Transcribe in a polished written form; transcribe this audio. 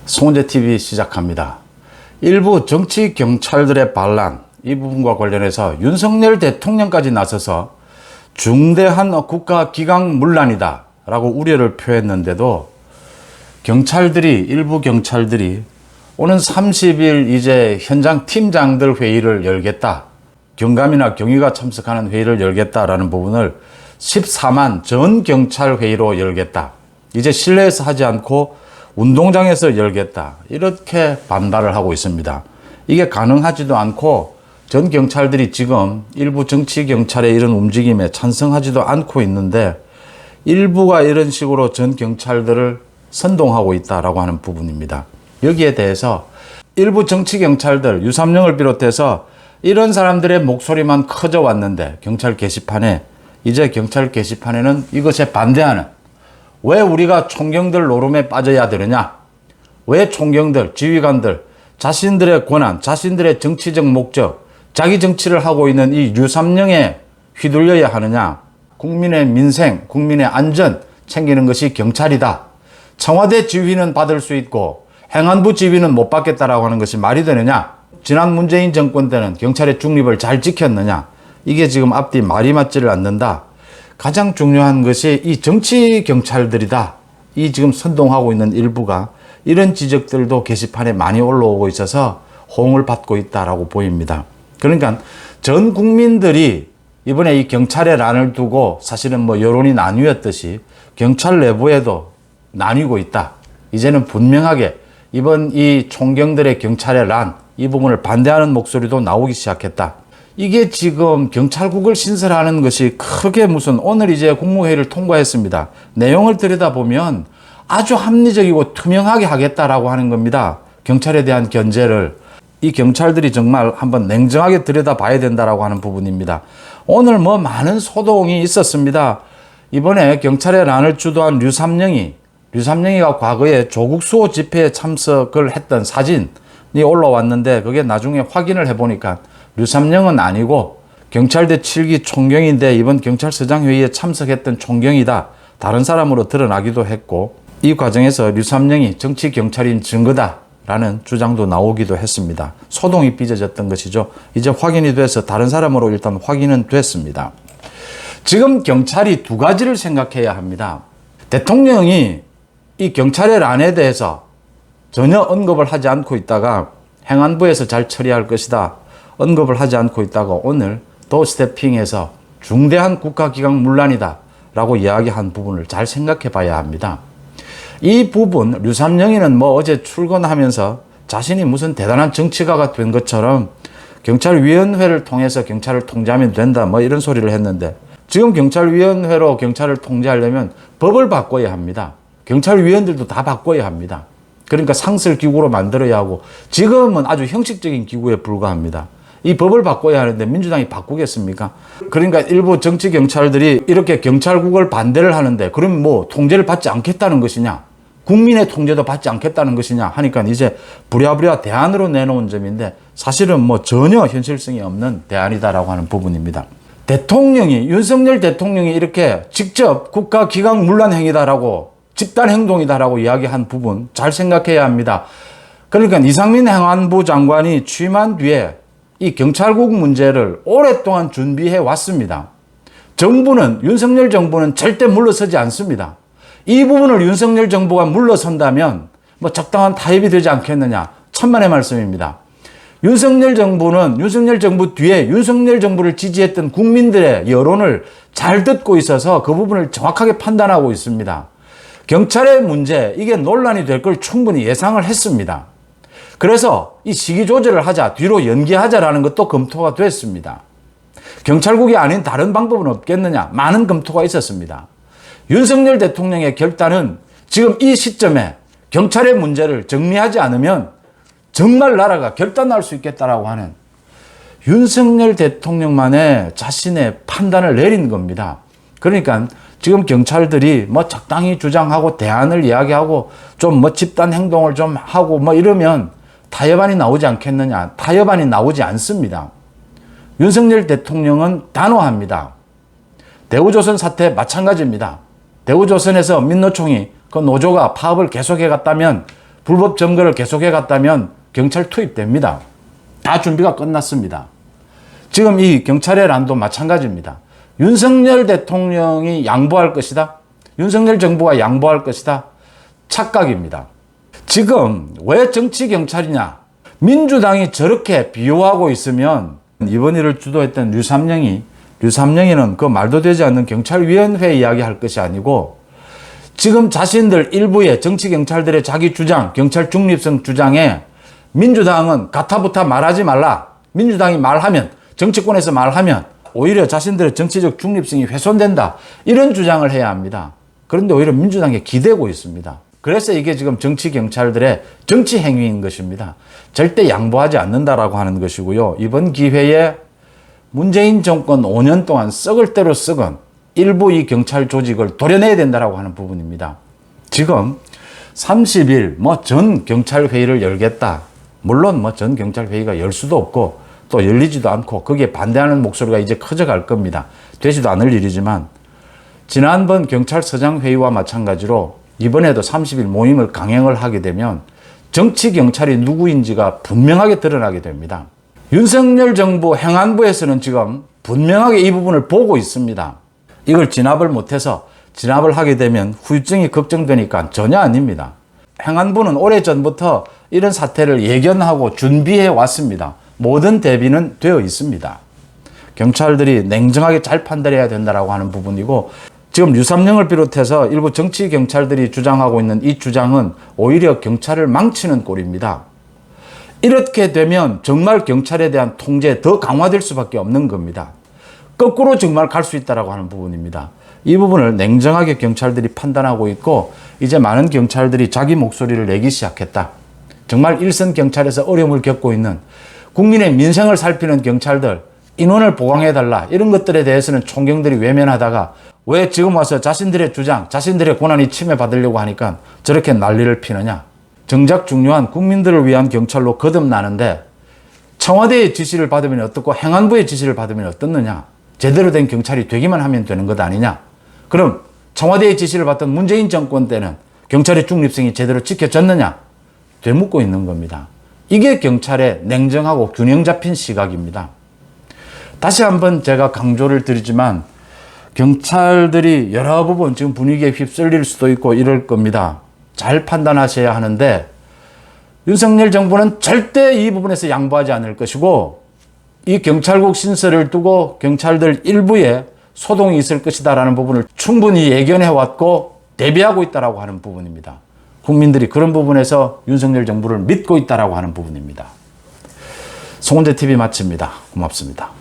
송은재TV 시작합니다. 일부 정치 경찰들의 반란, 이 부분과 관련해서 윤석열 대통령까지 나서서 중대한 국가기강문란이다 라고 우려를 표했는데도 일부 경찰들이 오는 30일 이제 현장 팀장들 회의를 열겠다, 경감이나 경위가 참석하는 회의를 열겠다라는 부분을 14만 전 경찰 회의로 열겠다, 이제 실내에서 하지 않고 운동장에서 열겠다, 이렇게 반발을 하고 있습니다. 이게 가능하지도 않고 전 경찰들이 지금 일부 정치 경찰의 이런 움직임에 찬성하지도 않고 있는데, 일부가 이런 식으로 전 경찰들을 선동하고 있다라고 하는 부분입니다. 여기에 대해서 일부 정치 경찰들, 유삼영을 비롯해서 이런 사람들의 목소리만 커져 왔는데, 경찰 게시판에, 이제 경찰 게시판에는 이것에 반대하는, 왜 우리가 총경들 노름에 빠져야 되느냐? 왜 총경들, 지휘관들, 자신들의 권한, 자신들의 정치적 목적, 자기 정치를 하고 있는 이 유삼영에 휘둘려야 하느냐? 국민의 민생, 국민의 안전 챙기는 것이 경찰이다. 청와대 지휘는 받을 수 있고 행안부 지휘는 못 받겠다라고 하는 것이 말이 되느냐? 지난 문재인 정권 때는 경찰의 중립을 잘 지켰느냐? 이게 지금 앞뒤 말이 맞지를 않는다. 가장 중요한 것이 이 정치 경찰들이다. 이 지금 선동하고 있는 일부가, 이런 지적들도 게시판에 많이 올라오고 있어서 호응을 받고 있다라고 보입니다. 그러니까 전 국민들이 이번에 이 경찰의 란을 두고 사실은 뭐 여론이 나뉘었듯이 경찰 내부에도 나뉘고 있다. 이제는 분명하게 이번 이 총경들의 경찰의 란, 이 부분을 반대하는 목소리도 나오기 시작했다. 이게 지금 경찰국을 신설하는 것이 크게 무슨, 오늘 이제 국무회의를 통과했습니다. 내용을 들여다보면 아주 합리적이고 투명하게 하겠다라고 하는 겁니다. 경찰에 대한 견제를. 이 경찰들이 정말 한번 냉정하게 들여다봐야 된다라고 하는 부분입니다. 오늘 뭐 많은 소동이 있었습니다. 이번에 경찰의 란을 주도한 류삼영이가 과거에 조국 수호 집회에 참석을 했던 사진이 올라왔는데, 그게 나중에 확인을 해보니까 류삼영은 아니고 경찰대 7기 총경인데 이번 경찰서장 회의에 참석했던 총경이다, 다른 사람으로 드러나기도 했고, 이 과정에서 류삼영이 정치 경찰인 증거다라는 주장도 나오기도 했습니다. 소동이 빚어졌던 것이죠. 이제 확인이 돼서 다른 사람으로 일단 확인은 됐습니다. 지금 경찰이 두 가지를 생각해야 합니다. 대통령이 이 경찰의 란에 대해서 전혀 언급을 하지 않고 있다가 행안부에서 잘 처리할 것이다, 언급을 하지 않고 있다가 오늘 또 스태핑해서 중대한 국가기강 문란이다 라고 이야기한 부분을 잘 생각해 봐야 합니다. 이 부분, 류삼영이는 뭐 어제 출근하면서 자신이 무슨 대단한 정치가가 된 것처럼 경찰위원회를 통해서 경찰을 통제하면 된다, 뭐 이런 소리를 했는데, 지금 경찰위원회로 경찰을 통제하려면 법을 바꿔야 합니다. 경찰위원들도 다 바꿔야 합니다. 그러니까 상설기구로 만들어야 하고, 지금은 아주 형식적인 기구에 불과합니다. 이 법을 바꿔야 하는데 민주당이 바꾸겠습니까? 그러니까 일부 정치 경찰들이 이렇게 경찰국을 반대를 하는데, 그럼 뭐 통제를 받지 않겠다는 것이냐, 국민의 통제도 받지 않겠다는 것이냐 하니까 이제 부랴부랴 대안으로 내놓은 점인데, 사실은 뭐 전혀 현실성이 없는 대안이다라고 하는 부분입니다. 윤석열 대통령이 이렇게 직접 국가기강문란 행위다라고, 집단행동이다라고 이야기한 부분 잘 생각해야 합니다. 그러니까 이상민 행안부 장관이 취임한 뒤에 이 경찰국 문제를 오랫동안 준비해 왔습니다. 윤석열 정부는 절대 물러서지 않습니다. 이 부분을 윤석열 정부가 물러선다면 뭐 적당한 타협이 되지 않겠느냐, 천만의 말씀입니다. 윤석열 정부 뒤에 윤석열 정부를 지지했던 국민들의 여론을 잘 듣고 있어서 그 부분을 정확하게 판단하고 있습니다. 경찰의 문제, 이게 논란이 될 걸 충분히 예상을 했습니다. 그래서 이 시기 조절을 하자, 뒤로 연기하자라는 것도 검토가 됐습니다. 경찰국이 아닌 다른 방법은 없겠느냐, 많은 검토가 있었습니다. 윤석열 대통령의 결단은 지금 이 시점에 경찰의 문제를 정리하지 않으면 정말 나라가 결단날 수 있겠다라고 하는 윤석열 대통령만의 자신의 판단을 내린 겁니다. 그러니까 지금 경찰들이 뭐 적당히 주장하고 대안을 이야기하고 좀 뭐 집단 행동을 좀 하고 뭐 이러면 타협안이 나오지 않겠느냐. 타협안이 나오지 않습니다. 윤석열 대통령은 단호합니다. 대우조선 사태 마찬가지입니다. 대우조선에서 민노총이 그 노조가 파업을 계속해 갔다면 불법 점거를 계속해 갔다면 경찰 투입됩니다. 다 준비가 끝났습니다. 지금 이 경찰의 난도 마찬가지입니다. 윤석열 대통령이 양보할 것이다. 윤석열 정부가 양보할 것이다. 착각입니다. 지금 왜 정치경찰이냐. 민주당이 저렇게 비호하고 있으면 이번 일을 주도했던 류삼영이는 그 말도 되지 않는 경찰위원회 이야기할 것이 아니고 지금 자신들 일부의 정치경찰들의 자기 주장, 경찰 중립성 주장에 민주당은 가타부타 말하지 말라. 민주당이 말하면, 정치권에서 말하면 오히려 자신들의 정치적 중립성이 훼손된다. 이런 주장을 해야 합니다. 그런데 오히려 민주당에 기대고 있습니다. 그래서 이게 지금 정치경찰들의 정치 행위인 것입니다. 절대 양보하지 않는다라고 하는 것이고요. 이번 기회에 문재인 정권 5년 동안 썩을 대로 썩은 일부 이 경찰 조직을 도려내야 된다라고 하는 부분입니다. 지금 30일 전 경찰 회의를 열겠다. 물론 전 경찰 회의가 열 수도 없고 또 열리지도 않고 거기에 반대하는 목소리가 이제 커져갈 겁니다. 되지도 않을 일이지만 지난번 경찰서장 회의와 마찬가지로 이번에도 30일 모임을 강행을 하게 되면 정치 경찰이 누구인지가 분명하게 드러나게 됩니다. 윤석열 정부 행안부에서는 지금 분명하게 이 부분을 보고 있습니다. 이걸 진압을 못해서 진압을 하게 되면 후유증이 걱정되니까 전혀 아닙니다. 행안부는 오래전부터 이런 사태를 예견하고 준비해 왔습니다. 모든 대비는 되어 있습니다. 경찰들이 냉정하게 잘 판단해야 된다고 하는 부분이고 지금 류삼영을 비롯해서 일부 정치 경찰들이 주장하고 있는 이 주장은 오히려 경찰을 망치는 꼴입니다. 이렇게 되면 정말 경찰에 대한 통제 더 강화될 수밖에 없는 겁니다. 거꾸로 정말 갈 수 있다고 하는 부분입니다. 이 부분을 냉정하게 경찰들이 판단하고 있고 이제 많은 경찰들이 자기 목소리를 내기 시작했다. 정말 일선 경찰에서 어려움을 겪고 있는 국민의 민생을 살피는 경찰들 인원을 보강해달라 이런 것들에 대해서는 총경들이 외면하다가 왜 지금 와서 자신들의 주장, 자신들의 권한이 침해받으려고 하니까 저렇게 난리를 피느냐. 정작 중요한 국민들을 위한 경찰로 거듭나는데 청와대의 지시를 받으면 어떻고 행안부의 지시를 받으면 어떻느냐. 제대로 된 경찰이 되기만 하면 되는 것 아니냐. 그럼 청와대의 지시를 받던 문재인 정권 때는 경찰의 중립성이 제대로 지켜졌느냐. 되묻고 있는 겁니다. 이게 경찰의 냉정하고 균형 잡힌 시각입니다. 다시 한번 제가 강조를 드리지만 경찰들이 여러 부분 지금 분위기에 휩쓸릴 수도 있고 이럴 겁니다. 잘 판단하셔야 하는데 윤석열 정부는 절대 이 부분에서 양보하지 않을 것이고 이 경찰국 신설을 두고 경찰들 일부에 소동이 있을 것이다라는 부분을 충분히 예견해 왔고 대비하고 있다라고 하는 부분입니다. 국민들이 그런 부분에서 윤석열 정부를 믿고 있다라고 하는 부분입니다. 송은재 TV 마칩니다. 고맙습니다.